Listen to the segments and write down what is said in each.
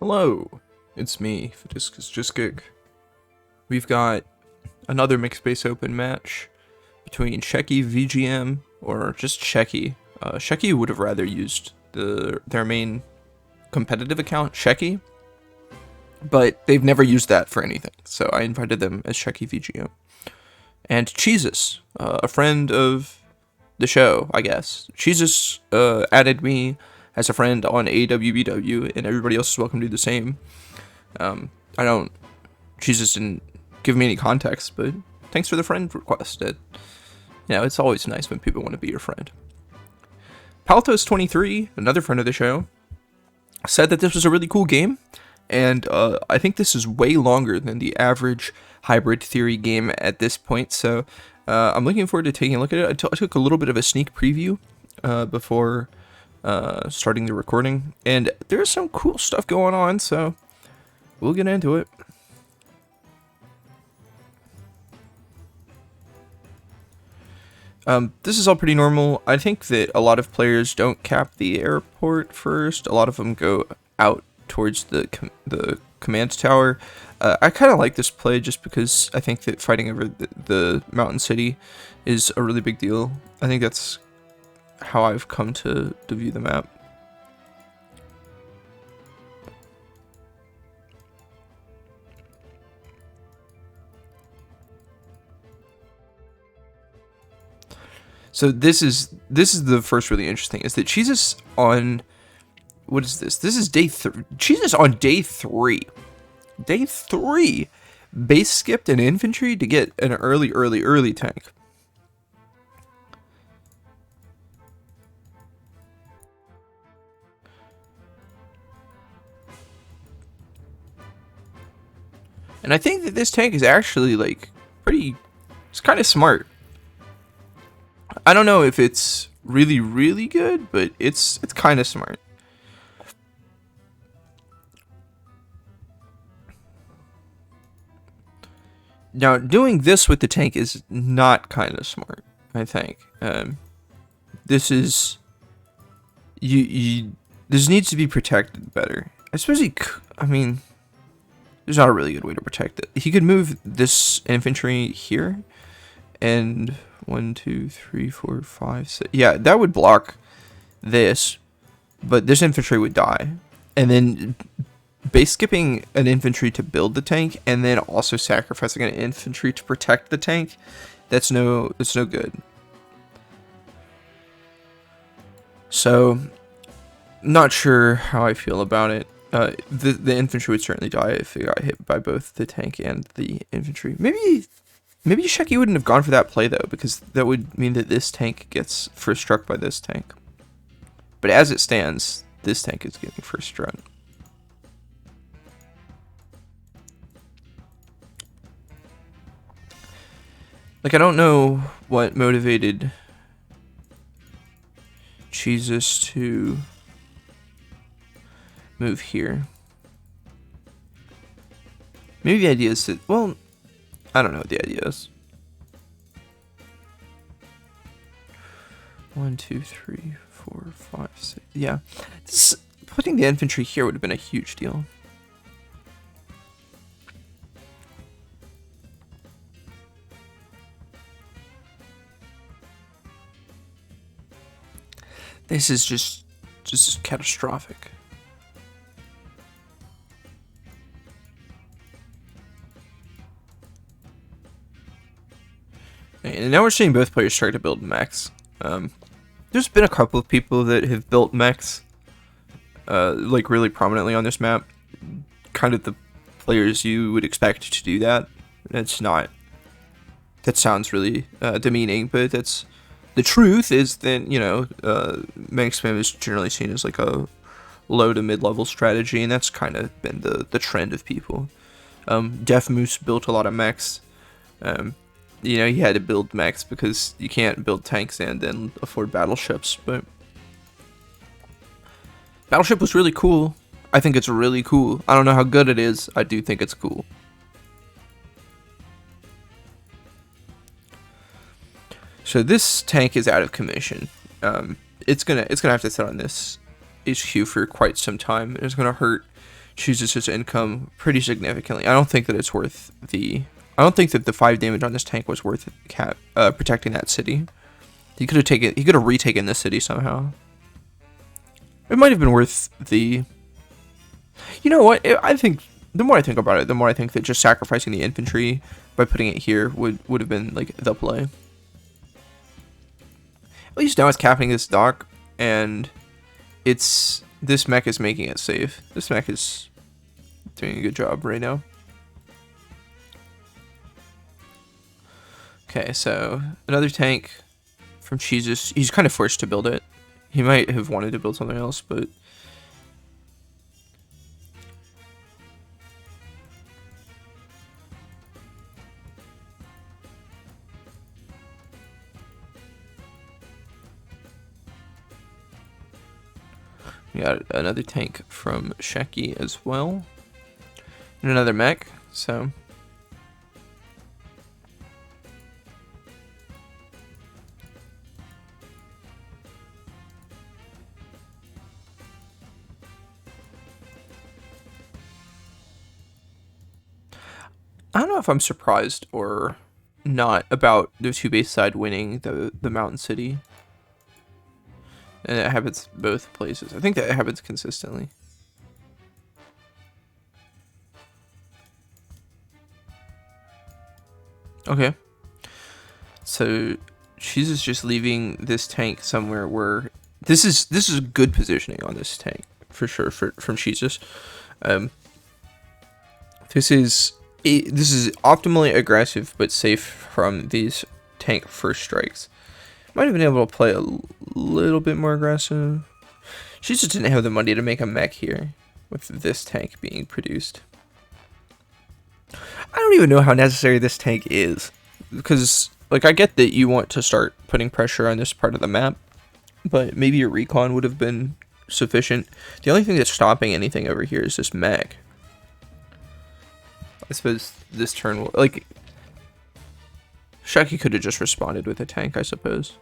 Hello, it's me, CheesuS. We've got another mixed base open match between sheckyvgm or just Shecky. Shecky would have rather used their main competitive account, Shecky, but they've never used that for anything, so I invited them as sheckyvgm. And CheesuS, a friend of the show, I guess. CheesuS added me as a friend on AWBW, and everybody else is welcome to do the same. CheesuS didn't give me any context, but thanks for the friend request. It's always nice when people want to be your friend. Paltos23, another friend of the show, said that this was a really cool game, and I think this is way longer than the average hybrid theory game at this point, so I'm looking forward to taking a look at it. I took a little bit of a sneak preview before starting the recording, and there's some cool stuff going on, so we'll get into it. This is all pretty normal. I think that a lot of players don't cap the airport first. A lot of them go out towards the command tower. I kind of like this play just because I think that fighting over the mountain city is a really big deal. I think that's how I've come to view the map. So this is the first really interesting, is that CheesuS on, what is this? This is day 3. CheesuS on day 3. Day 3 base skipped an infantry to get an early tank. And I think that this tank is actually like it's kind of smart. I don't know if it's really good, but it's kind of smart. Now, doing this with the tank is not kind of smart, I think. This is this needs to be protected better. I suppose I mean, there's not a really good way to protect it. He could move this infantry here, and 1, 2, 3, 4, 5, 6. Yeah, that would block this, but this infantry would die. And then base skipping an infantry to build the tank, and then also sacrificing an infantry to protect the tank, that's no good. So, not sure how I feel about it. The infantry would certainly die if it got hit by both the tank and the infantry. Maybe Shecky wouldn't have gone for that play, though, because that would mean that this tank gets first struck by this tank. But as it stands, this tank is getting first struck. Like, I don't know what motivated CheesuS to move here. Maybe the idea is that, well, I don't know what the idea is. 1, 2, 3, 4, 5, 6. Yeah, putting the infantry here would have been a huge deal. This is just catastrophic. And now we're seeing both players start to build mechs. There's been a couple of people that have built mechs, like really prominently on this map. Kind of the players you would expect to do that. That's not. That sounds really demeaning, but that's the truth. Is that mech spam is generally seen as like a low to mid-level strategy, and that's kind of been the trend of people. Def Moose built a lot of mechs. He had to build mechs because you can't build tanks and then afford battleships, but Battleship was really cool. I think it's really cool. I don't know how good it is. I do think it's cool. So this tank is out of commission. It's gonna have to sit on this HQ for quite some time. It's gonna hurt chooses his income pretty significantly. I don't think that it's worth the... I don't think that the 5 damage on this tank was worth protecting that city. He could have retaken this city somehow. It might have been worth the... You know what? I think the more I think about it, the more I think that just sacrificing the infantry by putting it here would have been like the play. At least now it's capping this dock, and this mech is making it safe. This mech is doing a good job right now. Okay, so another tank from CheesuS. He's kind of forced to build it. He might have wanted to build something else, but... We got another tank from Shecky as well. And another mech, so... I don't know if I'm surprised or not about the 2 base side winning the mountain city. And it happens both places. I think that happens consistently. Okay. So she's just leaving this tank somewhere where this is good positioning on this tank for sure from CheesuS. This is optimally aggressive but safe from these tank first strikes. Might have been able to play a little bit more aggressive. She just didn't have the money to make a mech here with this tank being produced. I don't even know how necessary this tank is, because like I get that you want to start putting pressure on this part of the map, but maybe your recon would have been sufficient. The only thing that's stopping anything over here is this mech. I suppose this turn will, like, Shecky could have just responded with a tank, I suppose.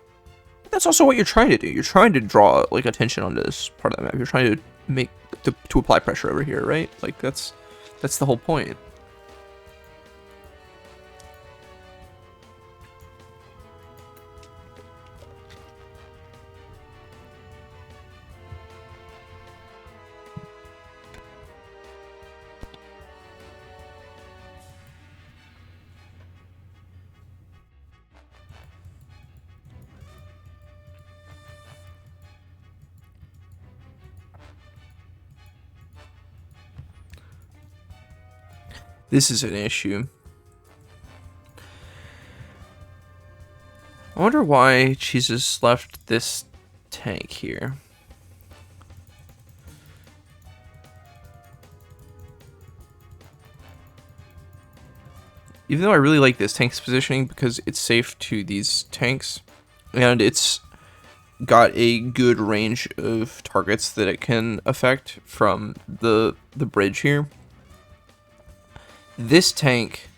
That's also what you're trying to do. You're trying to draw like attention onto this part of the map. You're trying to make to apply pressure over here, right? Like that's the whole point. This is an issue. I wonder why CheesuS left this tank here. Even though I really like this tank's positioning because it's safe to these tanks, and it's got a good range of targets that it can affect from the bridge here. This tank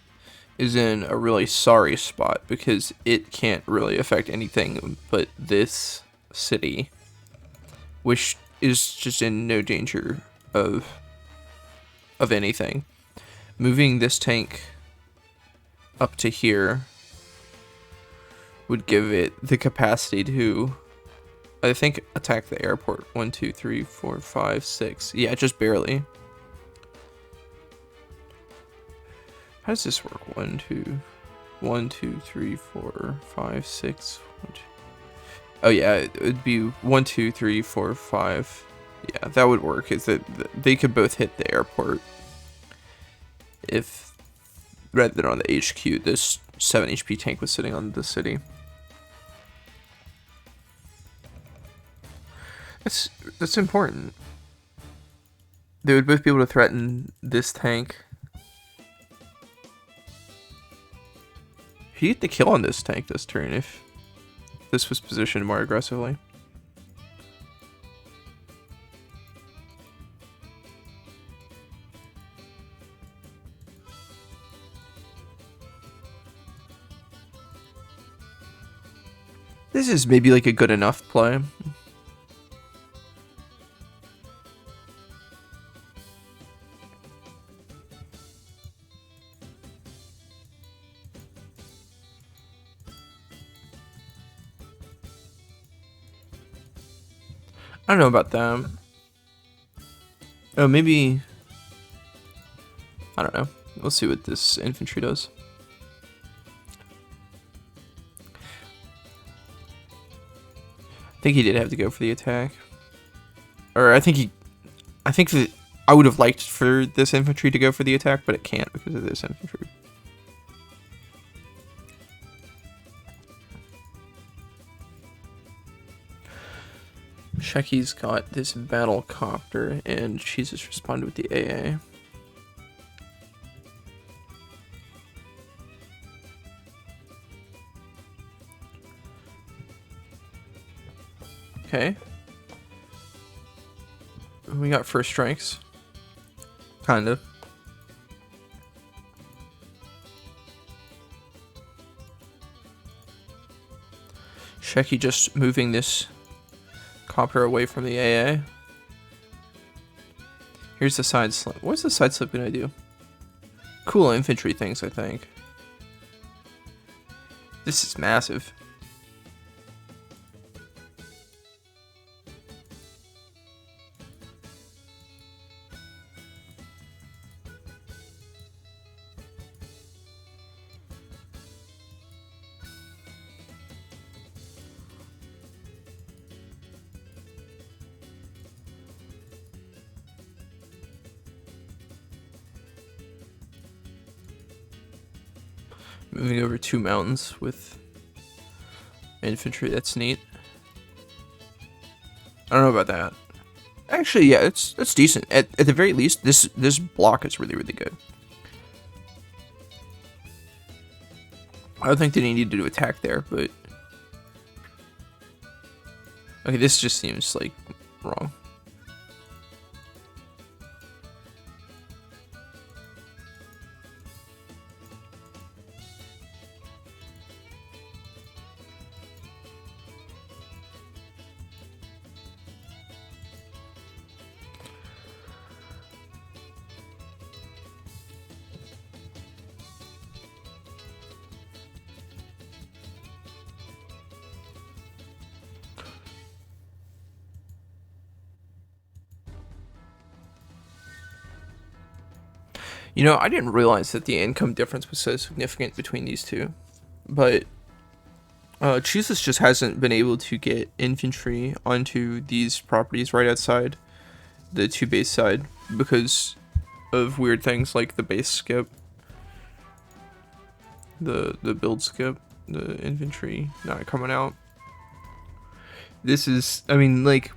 is in a really sorry spot because it can't really affect anything but this city, which is just in no danger of anything. Moving this tank up to here would give it the capacity to, I think, attack the airport. 1, 2, 3, 4, 5, 6. Yeah, just barely. How does this work? 1, 2, 3, 4, 5, 6. 1, 2. Oh yeah, it would be 1, 2, 3, 4, 5. Yeah, that would work. Is that they could both hit the airport if, rather than on the HQ, this 7 HP tank was sitting on the city. That's important. They would both be able to threaten this tank. He'd get the kill on this tank this turn if this was positioned more aggressively. This is maybe like a good enough play. I don't know about them. Oh, maybe. I don't know. We'll see what this infantry does. I think he did have to go for the attack. Or I think that I would have liked for this infantry to go for the attack, but it can't because of this infantry. Shecky's got this battle copter, and CheesuS responded with the AA. Okay. We got first strikes. Kind of. Shecky just moving this copter away from the AA. Here's the side slip. What's the side slip gonna do? Cool infantry things, I think. This is massive. Moving over 2 mountains with infantry, that's neat. I don't know about that. Actually, yeah, that's decent. At the very least, this block is really, really good. I don't think they needed to attack there, but... Okay, this just seems, like, wrong. You know, I didn't realize that the income difference was so significant between these two, but CheesuS just hasn't been able to get infantry onto these properties right outside the 2 base side because of weird things like the base skip, the build skip, the infantry not coming out. This is, I mean, like,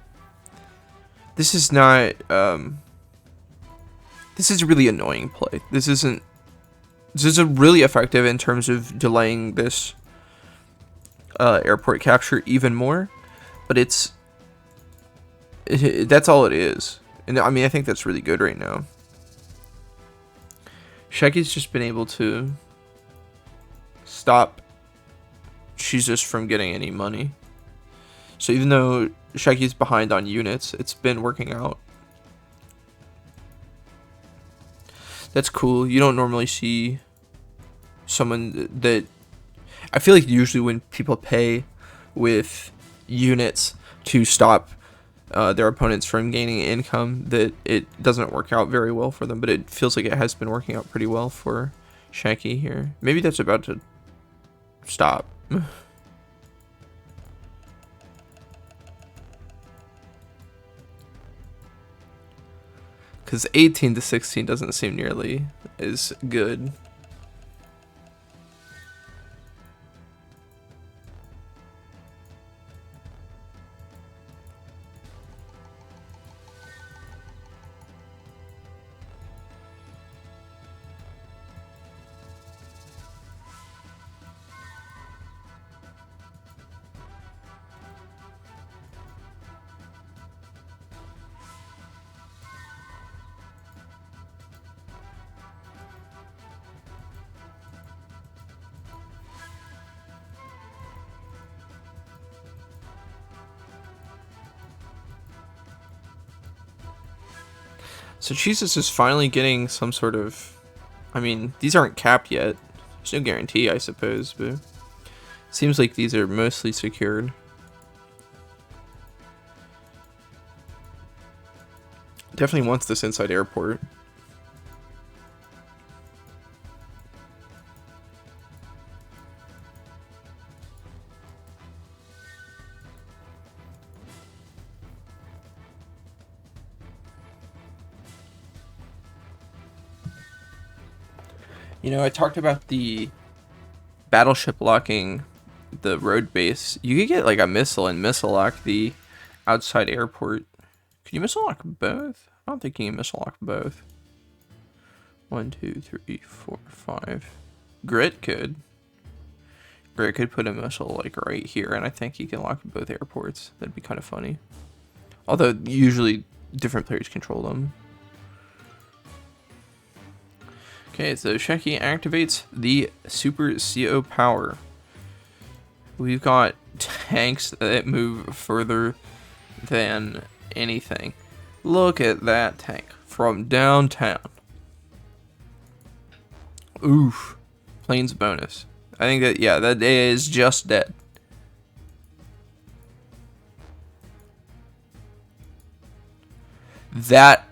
this is not, this is a really annoying play. This is really effective in terms of delaying this airport capture even more, but that's all it is. And I mean, I think that's really good right now. Shecky's just been able to stop CheesuS from getting any money. So even though Shecky's behind on units, it's been working out. That's cool. You don't normally see someone that... I feel like usually when people pay with units to stop their opponents from gaining income, that it doesn't work out very well for them. But it feels like it has been working out pretty well for Shecky here. Maybe that's about to stop. Because 18 to 16 doesn't seem nearly as good. So CheesuS is finally getting some sort of... I mean, these aren't capped yet. There's no guarantee, I suppose, but... It seems like these are mostly secured. Definitely wants this inside airport. You know, I talked about the battleship locking the road base. You could get like a missile and missile lock the outside airport. Can you missile lock both? I don't think you can missile lock both. 1, 2, 3, 4, 5. Grit could. Grit could put a missile like right here, and I think he can lock both airports. That'd be kind of funny. Although usually different players control them. Okay, so Shecky activates the Super CO power. We've got tanks that move further than anything. Look at that tank from downtown. Oof. Planes bonus. I think that, yeah, that is just dead. That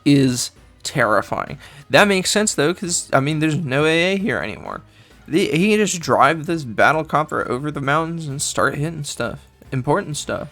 is terrifying. That makes sense though, because I mean, there's no AA here anymore. He can just drive this battle copter over the mountains and start hitting stuff, important stuff.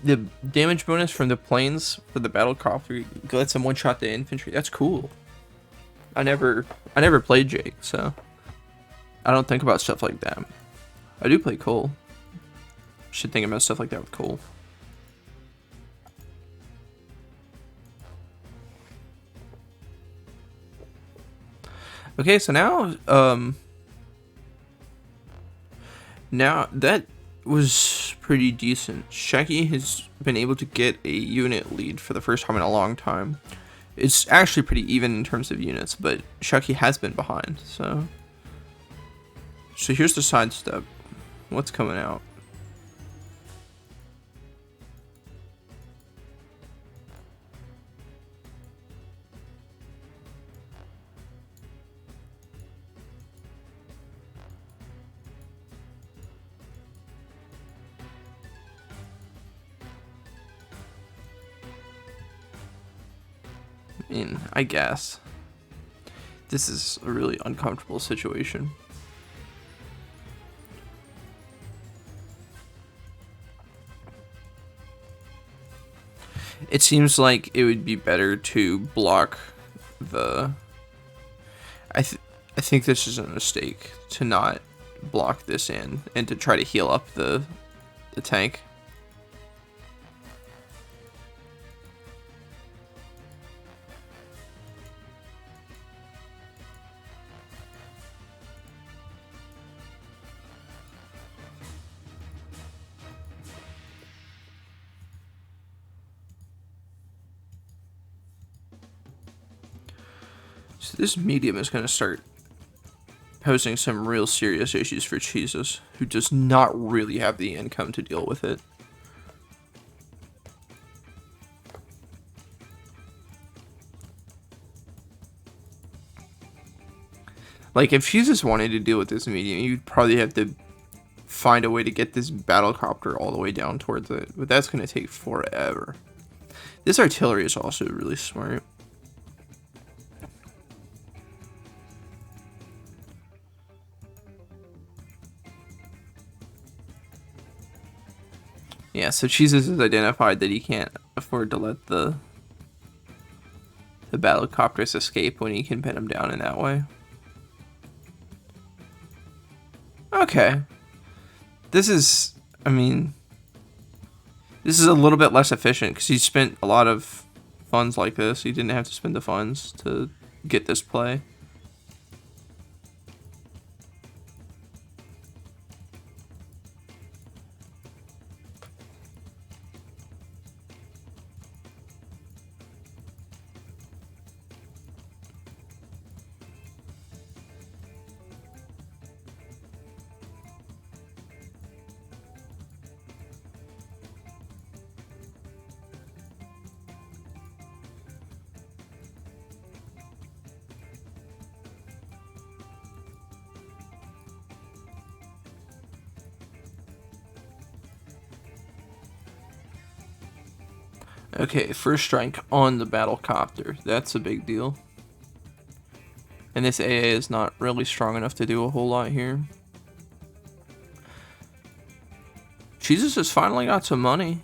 The damage bonus from the planes for the battle copter lets him one-shot the infantry. That's cool. I never played Jake, so I don't think about stuff like that. I do play Cole. Should think about stuff like that with Cole. Okay, so now that was pretty decent. Shecky has been able to get a unit lead for the first time in a long time. It's actually pretty even in terms of units, but Shecky has been behind, so here's the sidestep. What's coming out? I mean, I guess. This is a really uncomfortable situation. It seems like it would be better to block the... I think this is a mistake to not block this in and to try to heal up the tank. So this medium is going to start posing some real serious issues for CheesuS, who does not really have the income to deal with it. Like, if CheesuS wanted to deal with this medium, you'd probably have to find a way to get this battlecopter all the way down towards it, but that's going to take forever. This artillery is also really smart. Yeah, so CheesuS has identified that he can't afford to let the battlecopters escape when he can pin them down in that way. Okay. This is, I mean, this is a little bit less efficient because he spent a lot of funds like this. He didn't have to spend the funds to get this play. Okay, first strike on the battle copter. That's a big deal. And this AA is not really strong enough to do a whole lot here. CheesuS has finally got some money.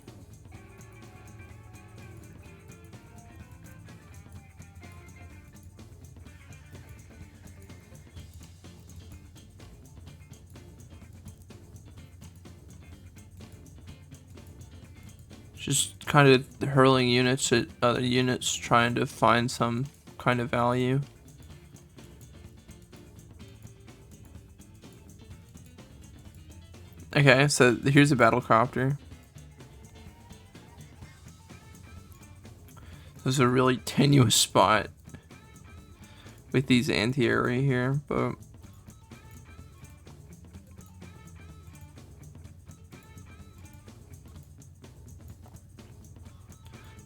Just kind of hurling units at other units, trying to find some kind of value. Okay, so here's a battlecopter. This is a really tenuous spot with these anti-air right here, but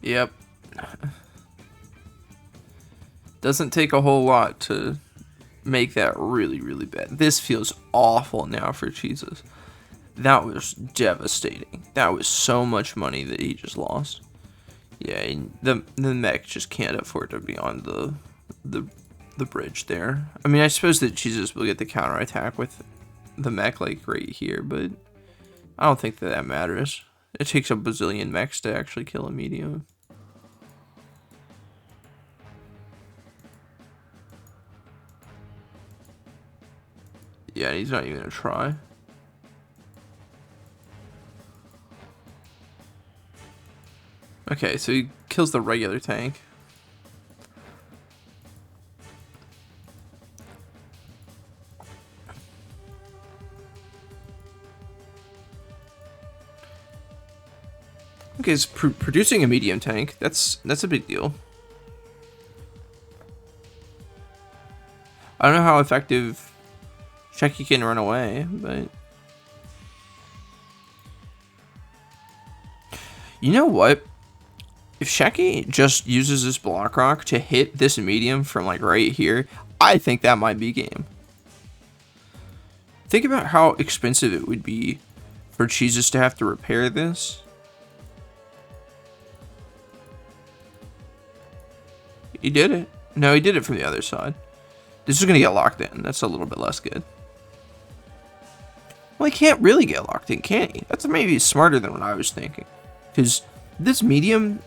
yep. Doesn't take a whole lot to make that really, really bad. This feels awful now for CheesuS. That was devastating. That was so much money that he just lost. Yeah, and the mech just can't afford to be on the bridge there. I mean, I suppose that CheesuS will get the counterattack with the mech like right here, but I don't think that matters. It takes a bazillion mechs to actually kill a medium. Yeah, he's not even gonna try. Okay, so he kills the regular tank. Okay, it's producing a medium tank. That's a big deal. I don't know how effective Shecky can run away, but you know what? If Shecky just uses this block rock to hit this medium from like right here, I think that might be game. Think about how expensive it would be for CheesuS to have to repair this. He did it. No, he did it from the other side. This is going to get locked in. That's a little bit less good. Well, he can't really get locked in, can he? That's maybe smarter than what I was thinking. Because this medium,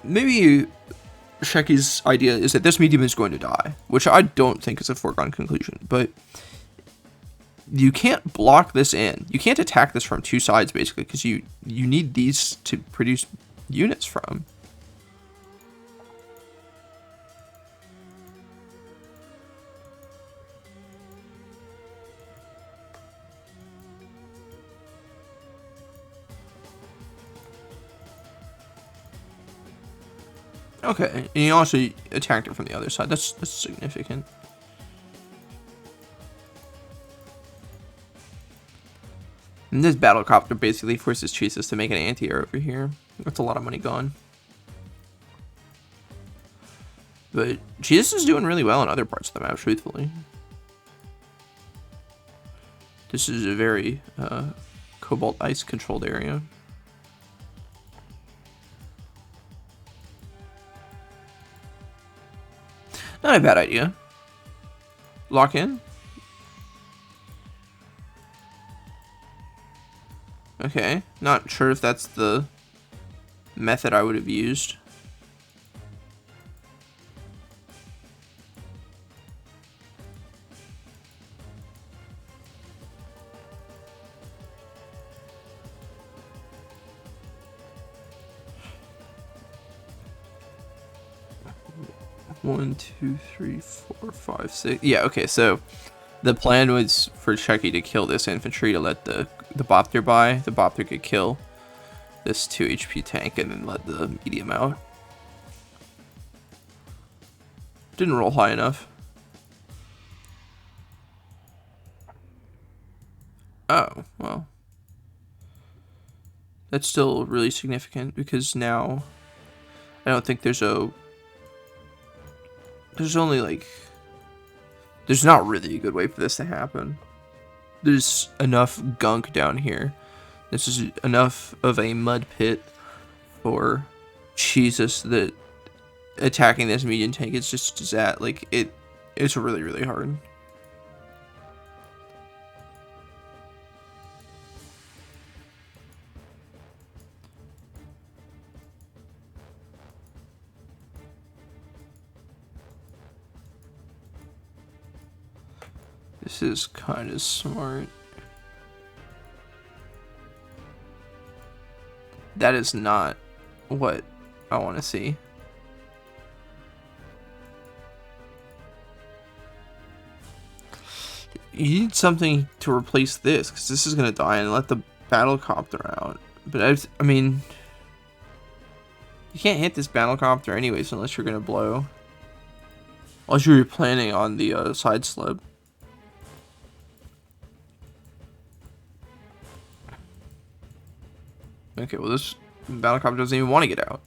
maybe Shecky's idea is that this medium is going to die, which I don't think is a foregone conclusion, but you can't block this in. You can't attack this from two sides, basically, because you need these to produce units from. Okay, and he also attacked it from the other side. That's significant. And this battlecopter basically forces CheesuS to make an anti-air over here. That's a lot of money gone. But CheesuS is doing really well in other parts of the map, truthfully. This is a very Cobalt Ice controlled area. Not a bad idea. Lock in. Okay, not sure if that's the method I would have used. One, two, three, four, five, six. Yeah, okay, so the plan was for Shecky to kill this infantry to let the Bopter by. The Bopter could kill this 2 HP tank and then let the medium out. Didn't roll high enough. Oh, well. That's still really significant because now I don't think there's only like, there's not really a good way for this to happen. There's enough gunk down here. This is enough of a mud pit for Jesus that attacking this medium tank is just that, like, it's really, really hard. This is kind of smart. That is not what I want to see. You need something to replace this, because this is going to die, and let the battlecopter out. But I mean, you can't hit this battlecopter anyways unless you're going to blow. Unless you're planning on the side slip. Okay, well this battlecopter doesn't even want to get out.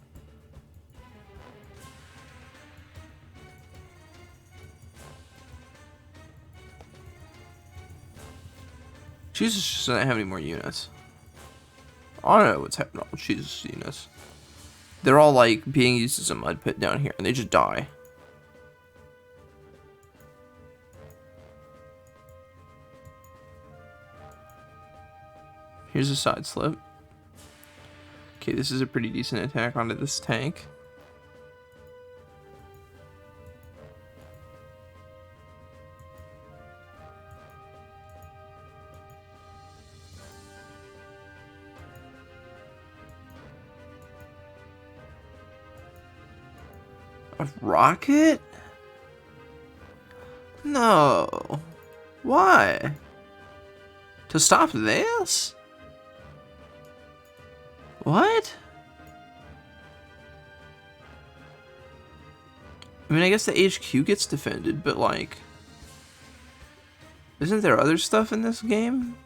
CheesuS just doesn't have any more units. I don't know what's happening with CheesuS units. They're all like being used as a mud pit down here, and they just die. Here's a side slip. Okay, this is a pretty decent attack onto this tank. A rocket? No. Why? To stop this? What? I mean, I guess the HQ gets defended, but like, isn't there other stuff in this game?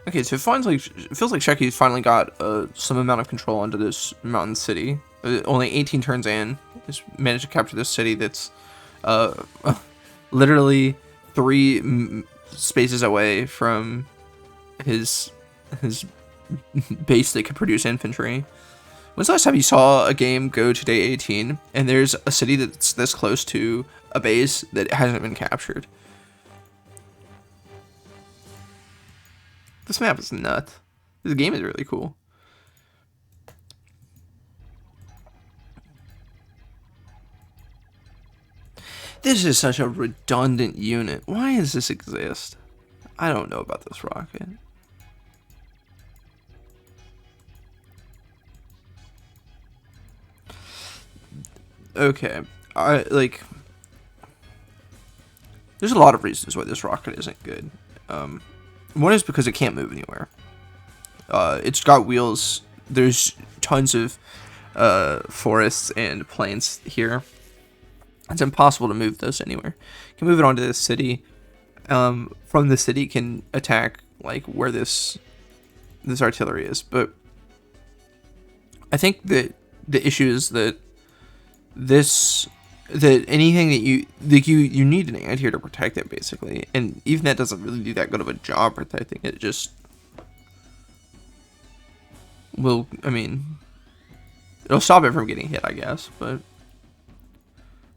Okay, so it feels like Shecky's finally got some amount of control under this mountain city. Only 18 turns in, he's managed to capture this city that's literally 3 spaces away from his base that could produce infantry. When's the last time you saw a game go to day 18 and there's a city that's this close to a base that hasn't been captured? This map is nuts. This game is really cool. This is such a redundant unit. Why does this exist? I don't know about this rocket. Okay, there's a lot of reasons why this rocket isn't good. One is because it can't move anywhere. It's got wheels. There's tons of forests and plains here. It's impossible to move this anywhere. You can move it onto this city. From the city can attack like where this artillery is. But I think that the issue is that anything that you need an anti-air to protect it, basically, and even that doesn't really do that good of a job protecting it. Just will, I mean, it'll stop it from getting hit, I guess,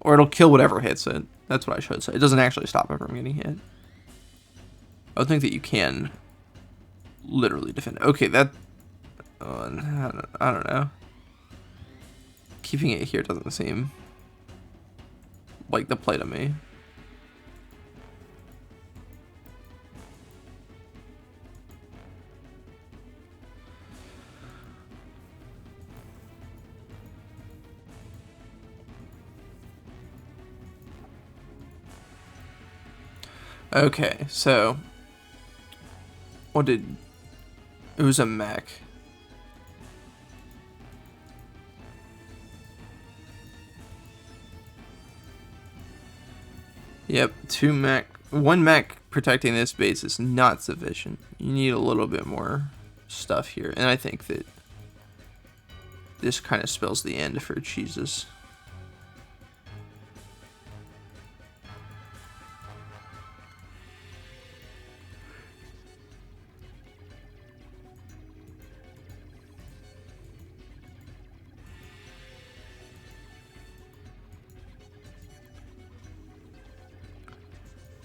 or it'll kill whatever hits it. That's what I should say. It doesn't actually stop it from getting hit. I would think that you can literally defend it. Okay, that I don't know. Keeping it here doesn't seem like the play to me. Okay, so it was a mech. Yep, 2 mech. 1 mech protecting this base is not sufficient. You need a little bit more stuff here, and I think that this kind of spells the end for CheesuS.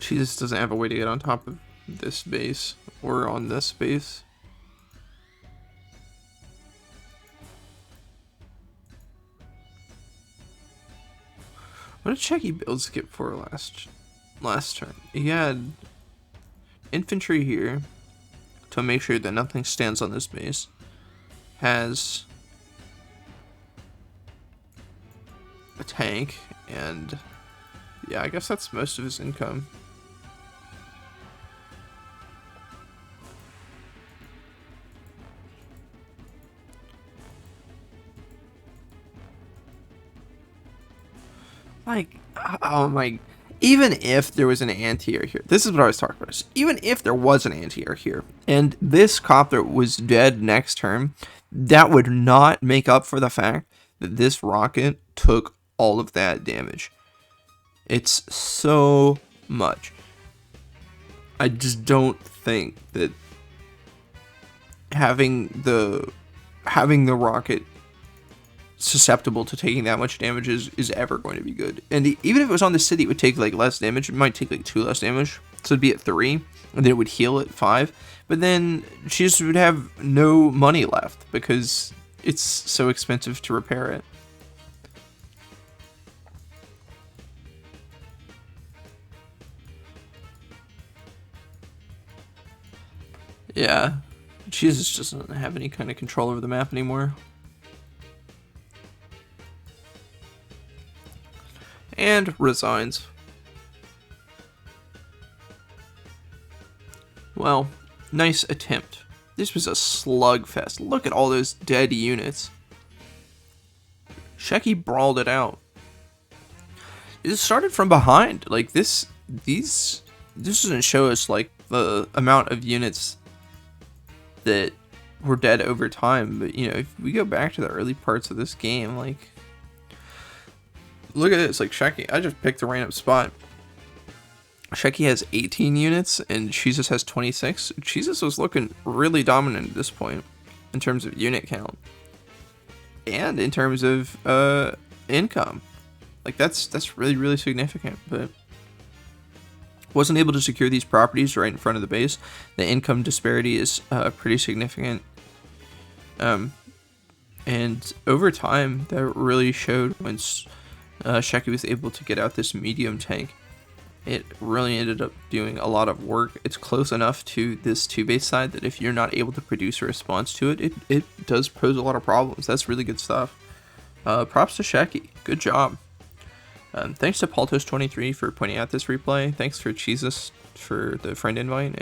Jesus doesn't have a way to get on top of this base or on this base. What did Checky build skip for last turn? He had infantry here to make sure that nothing stands on this base. Has a tank, and yeah, I guess that's most of his income. Like, oh my, even if there was an anti-air here, this is what I was talking about. Even if there was an anti-air here, and this copter was dead next turn, that would not make up for the fact that this rocket took all of that damage. It's so much. I just don't think that having the rocket susceptible to taking that much damage is ever going to be good. And even if it was on the city, it would take like less damage. It might take like 2 less damage, so it'd be at 3, and then it would heal at 5. But then she just would have no money left because it's so expensive to repair it. Yeah, CheesuS just doesn't have any kind of control over the map anymore. And resigns. Well, nice attempt. This was a slugfest. Look at all those dead units. Shecky brawled it out. It started from behind. Like this doesn't show us like the amount of units that were dead over time. But you know, if we go back to the early parts of this game, like, look at this, like Shecky, I just picked a random spot. Shecky has 18 units and CheesuS has 26. CheesuS was looking really dominant at this point in terms of unit count and in terms of income. Like that's really significant, but wasn't able to secure these properties right in front of the base. The income disparity is pretty significant. And over time, that really showed once Shecky was able to get out this medium tank. It really ended up doing a lot of work. It's close enough to this 2-base side that if you're not able to produce a response to it, it does pose a lot of problems. That's really good stuff. Props to Shecky. Good job. Thanks to Paltos23 for pointing out this replay. Thanks for CheesuS for the friend invite,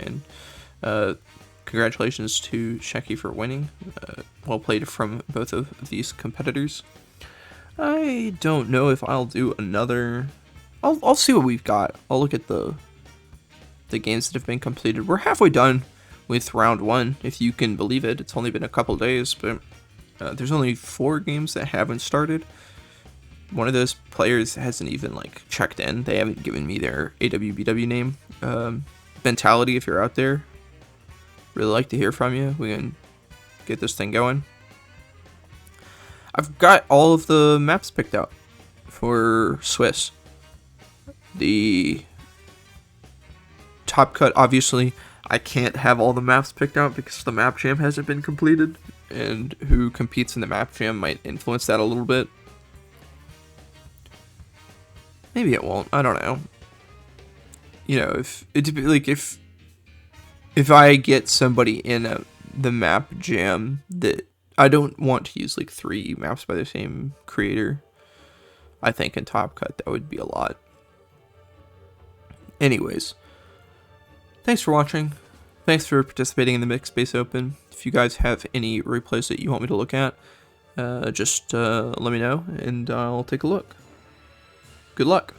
and congratulations to Shecky for winning. Well played from both of these competitors. I don't know if I'll do another. I'll see what we've got. I'll look at the games that have been completed. We're halfway done with round 1, if you can believe it. It's only been a couple days, but there's only 4 games that haven't started. One of those players hasn't even like checked in. They haven't given me their AWBW name. Mentality, if you're out there, really like to hear from you. We can get this thing going. I've got all of the maps picked out for Swiss. The top cut, obviously, I can't have all the maps picked out because the map jam hasn't been completed, and who competes in the map jam might influence that a little bit. Maybe it won't. I don't know. You know, if I get somebody in the map jam that I don't want to use like 3 maps by the same creator, I think in Top Cut that would be a lot. Anyways, thanks for watching. Thanks for participating in the Mixed Space Open. If you guys have any replays that you want me to look at, just let me know and I'll take a look. Good luck.